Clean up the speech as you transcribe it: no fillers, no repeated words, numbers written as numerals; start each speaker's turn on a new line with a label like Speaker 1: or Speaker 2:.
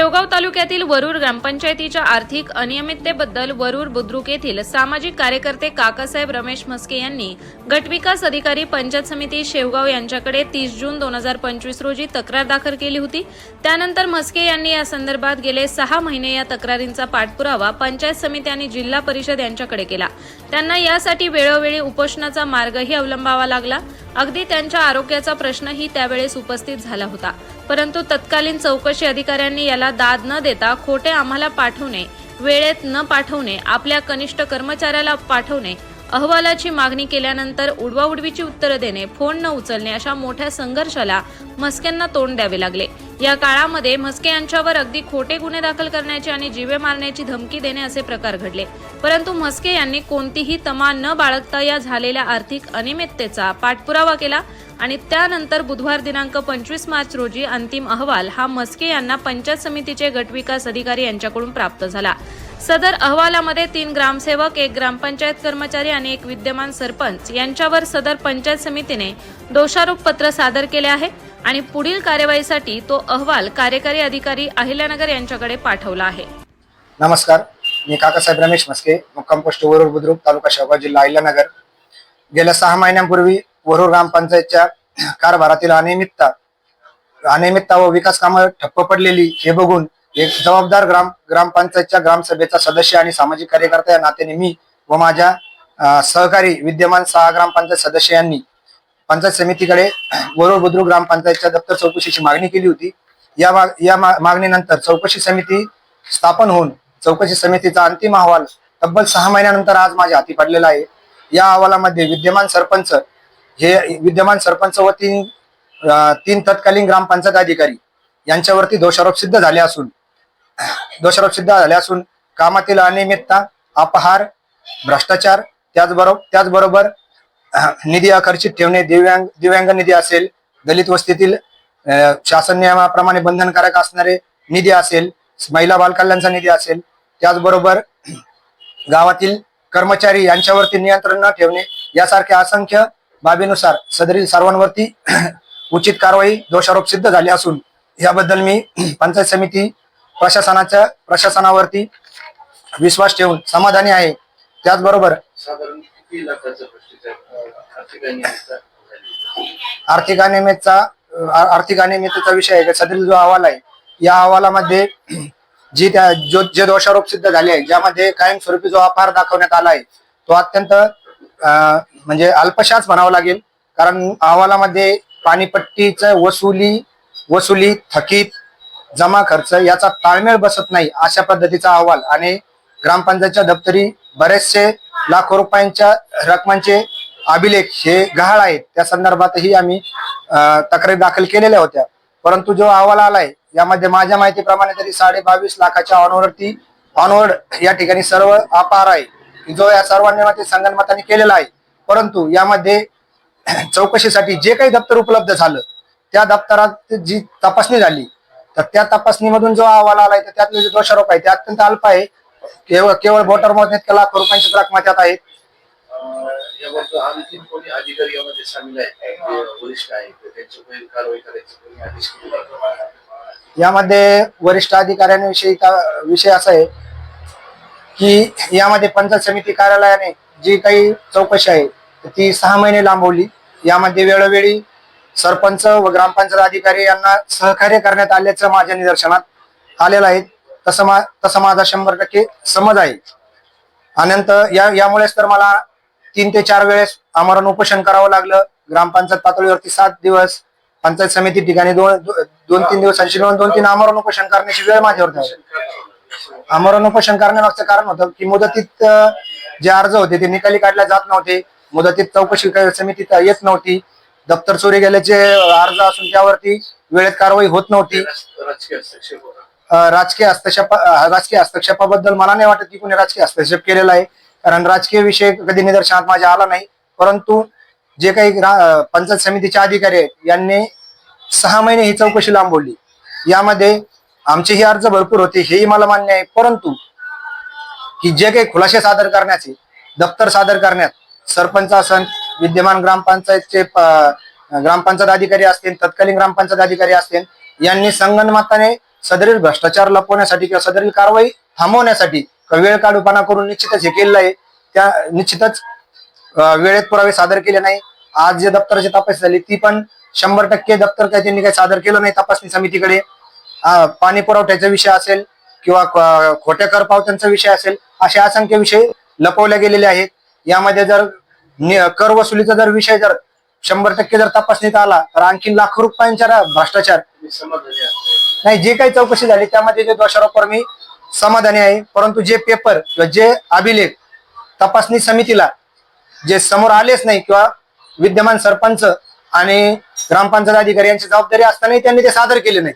Speaker 1: शेवगाव तालुक्यातील वरूर ग्रामपंचायतीच्या आर्थिक अनियमिततेबद्दल वरूर बुद्रुक येथील सामाजिक कार्यकर्ते काकासाहेब रमेश म्हस्के यांनी गटविकास अधिकारी पंचायत समिती शेवगाव यांच्याकडे 30 जून 2025 रोजी तक्रार दाखल केली होती। त्यानंतर म्हस्के यांनी या संदर्भात गेले 6 महिने या तक्रारींचा पाठपुरावा पंचायत समिती आणि जिल्हा परिषद यांच्याकडे केला। त्यांना यासाठी वेळोवेळी उपोषणाचा मार्गही अवलंबावा लागला। अगदी त्यांच्या आरोग्याचा प्रश्नही त्यावेळेस उपस्थित झाला होता, परंतु तत्कालीन चौकशी अधिकाऱ्यांनी याला दाद न देता खोटे आम्हाला पाठवणे, वेळेत न पाठवणे, आपल्या कनिष्ठ कर्मचाऱ्याला पाठवणे, अहवालाची मागणी केल्यानंतर उडवाउडवीची उत्तरे देणे, फोन न उचलणे अशा मोठ्या संघर्षाला म्हस्केंना तोंड द्यावे लागले। या काळामध्ये म्हस्के यांच्यावर अगदी खोटे गुन्हे दाखल करण्याची आणि जीवे मारण्याची धमकी देणे असे प्रकार घडले, परंतु म्हस्के यांनी कोणतीही तमा न बाळगता या झालेल्या आर्थिक अनियमिततेचा पाठपुरावा केला आणि त्यानंतर बुधवार दिनांक 25 मार्च रोजी अंतिम अहवाल हा म्हस्के यांना पंचायत समितीचे गटविकास अधिकारी यांच्याकडून प्राप्त झाला। सदर अहवालामध्ये 3 ग्रामसेवक, 1 ग्रामपंचायत कर्मचारी आणि 1 विद्यमान सरपंच यांच्यावर सदर पंचायत समितीने दोषारोप पत्र सादर केले आहे आणि पुढील कार्यवाहीसाठी तो अहवाल कार्यकारी अधिकारी अहिल्यानगर यांच्याकडे पाठवला आहे।
Speaker 2: नमस्कार, मी काकासाहेब रमेश म्हस्के, मुक्काम पोस्ट वरूर बुद्रुक, तालुका शेवगाव, जिल्हा अहिल्यानगर। गेल्या 6 महिन्यांपूर्वी वरूर ग्रामपंचायतच्या कारभारातील अनियमितता व विकास कामे ठप्प पडलेली हे बघून एक जबाबदार ग्रामपंचायतच्या ग्रामसभेचा सदस्य आणि सामाजिक कार्यकर्ता या नात्याने मी व माझ्या सहकारी विद्यमान 6 ग्रामपंचायत सदस्य यांनी पंचायत समितीकडे वरूर बुद्रुक ग्रामपंचायतच्या दप्तर चौकशीची मागणी केली होती। या मागणीनंतर चौकशी समिती स्थापन होऊन चौकशी समितीचा अंतिम अहवाल तब्बल 6 महिन्यानंतर आज माझ्या हाती पडलेला आहे। या अहवालामध्ये विद्यमान सरपंच व 3 तत्कालीन ग्रामपंचायत अधिकारी यांच्यावरती दोषारोप सिद्ध झाले असून कामातील अनियमितता, अपहार, भ्रष्टाचार, त्याचबरोबर निधी अखर्चित ठेवणे, दिव्यांग निधी असेल, दलित वस्तीतील शासन नियमाप्रमाणे बंधनकारक असणारे निधी असेल, महिला बालकल्याणचा निधी असेल, त्याचबरोबर गावातील कर्मचारी यांच्यावरती नियंत्रण न ठेवणे यासारख्या असंख्य बाबीनुसार सदरील सर्वांवरती उचित कारवाई दोषारोप सिद्ध झाले असून याबद्दल मी पंचायत समिती प्रशासनावरती विश्वास ठेवून समाधानी आहे। त्याचबरोबर आर्थिक अनियमिततेचा विषय आहे। सदरील जो अहवाल आहे या अहवालामध्ये जे दोषारोप सिद्ध झाले आहे, ज्यामध्ये कायमस्वरूपी जो अपहार दाखवण्यात आला आहे तो अत्यंत म्हणजे अल्पशाच म्हणावा लागेल, कारण अहवालामध्ये पाणीपट्टीचं वसुली, थकीत, जमा खर्च याचा ताळमेळ बसत नाही अशा पद्धतीचा अहवाल आणि ग्रामपंचायतच्या दप्तरी बरेचसे लाखो रुपयांच्या रकमांचे अभिलेख हे गहाळ आहेत। त्या संदर्भातही आम्ही तक्रारी दाखल केलेल्या होत्या, परंतु जो अहवाल आलाय यामध्ये माझ्या माहितीप्रमाणे तरी 22.5 लाखाच्या ऑनवर्ड या ठिकाणी सर्व अपहार आहे, जो या सर्वांनी संगनमताने केलेला आहे। परंतु यामध्ये चौकशीसाठी जे काही दप्तर उपलब्ध झालं त्या दप्तरात जी तपासणी झाली तर त्या तपासणीमधून जो अहवाल आलाय तर त्यातले जे दोषारोप आहे ते अत्यंत अल्प आहे। केवळ बोटर मोजण्यात लाखो रुपयांची रक्कम त्यात आहेत। यामध्ये वरिष्ठ अधिकाऱ्यांविषयी विषय असा आहे की यामध्ये पंचायत समिती कार्यालयाने जी काही चौकशी आहे ती 6 महिने लांबवली। यामध्ये वेळोवेळी सरपंच व ग्रामपंचायत अधिकारी यांना सहकार्य करण्यात आल्याचं माझ्या निदर्शनात आलेलं आहे। तसं माझा 100% समज आहे। अनंतर यामुळेच तर मला 3 ते 4 वेळेस आमरण उपोषण करावं लागलं। ग्रामपंचायत पातळीवरती 7 दिवस, पंचायत समिती ठिकाणी 2-3 दिवसांची 2-3 आमरण उपोषण करण्याची वेळ माझ्यावरती आहे। आमरण उपोषण करण्यामागचं कारण होतं की मुदतीत जे अर्ज होते ते निकाली काढले जात नव्हते, मुदतीत चौकशी समितीत येत नव्हती, दप्तर चोरी गेल्याचे अर्ज असून त्यावरती वेळेत कारवाई होत नव्हती। राजकीय हस्तक्षेपाबद्दल मला नाही वाटत की कोणी राजकीय हस्तक्षेप केलेला आहे, कारण राजकीय विषय कधी निदर्शनात माझ्या आला नाही। परंतु जे काही पंचायत समितीचे अधिकारी आहेत यांनी 6 महिने ही चौकशी लांबवली। यामध्ये आमचेही अर्ज भरपूर होते हेही मला मान्य आहे, परंतु की जे काही खुलासे सादर करण्याचे दप्तर सादर करण्यात सरपंच असन, विद्यमान ग्रामपंचायतचे ग्रामपंचायत अधिकारी असतील, तत्कालीन ग्रामपंचायत अधिकारी असतील, यांनी संगनमताने सदरील भ्रष्टाचार लपवण्यासाठी किंवा सदरील कारवाई थांबवण्यासाठी वेळ काढूपणा करून निश्चितच हे केलेलं आहे. त्या निश्चितच वेळेत पुरावे सादर केले नाही. आज जे दप्तराची तपासणी झाली ती पण 100% दप्तर काय त्यांनी काही सादर केलं नाही तपासणी समितीकडे. पाणी पुरवठ्याचा विषय असेल किंवा खोट्या कर पावत्यांचा विषय असेल, असे असंख्य विषय लपवले गेलेले आहेत. यामध्ये जर कर वसुलीचा जर विषय जर 100% जर तपासणीत आला तर आणखी लाखो रुपयांचा भ्रष्टाचार नाही. जे काही चौकशी झाली त्यामध्ये जे दोषारोपावर मी समाधानी आहे, परंतु जे पेपर किंवा जे अभिलेख तपासणी समितीला जे समोर आलेच नाही किंवा विद्यमान सरपंच आणि ग्रामपंचायत अधिकारी यांची जबाबदारी असतानाही त्यांनी ते सादर केले नाही,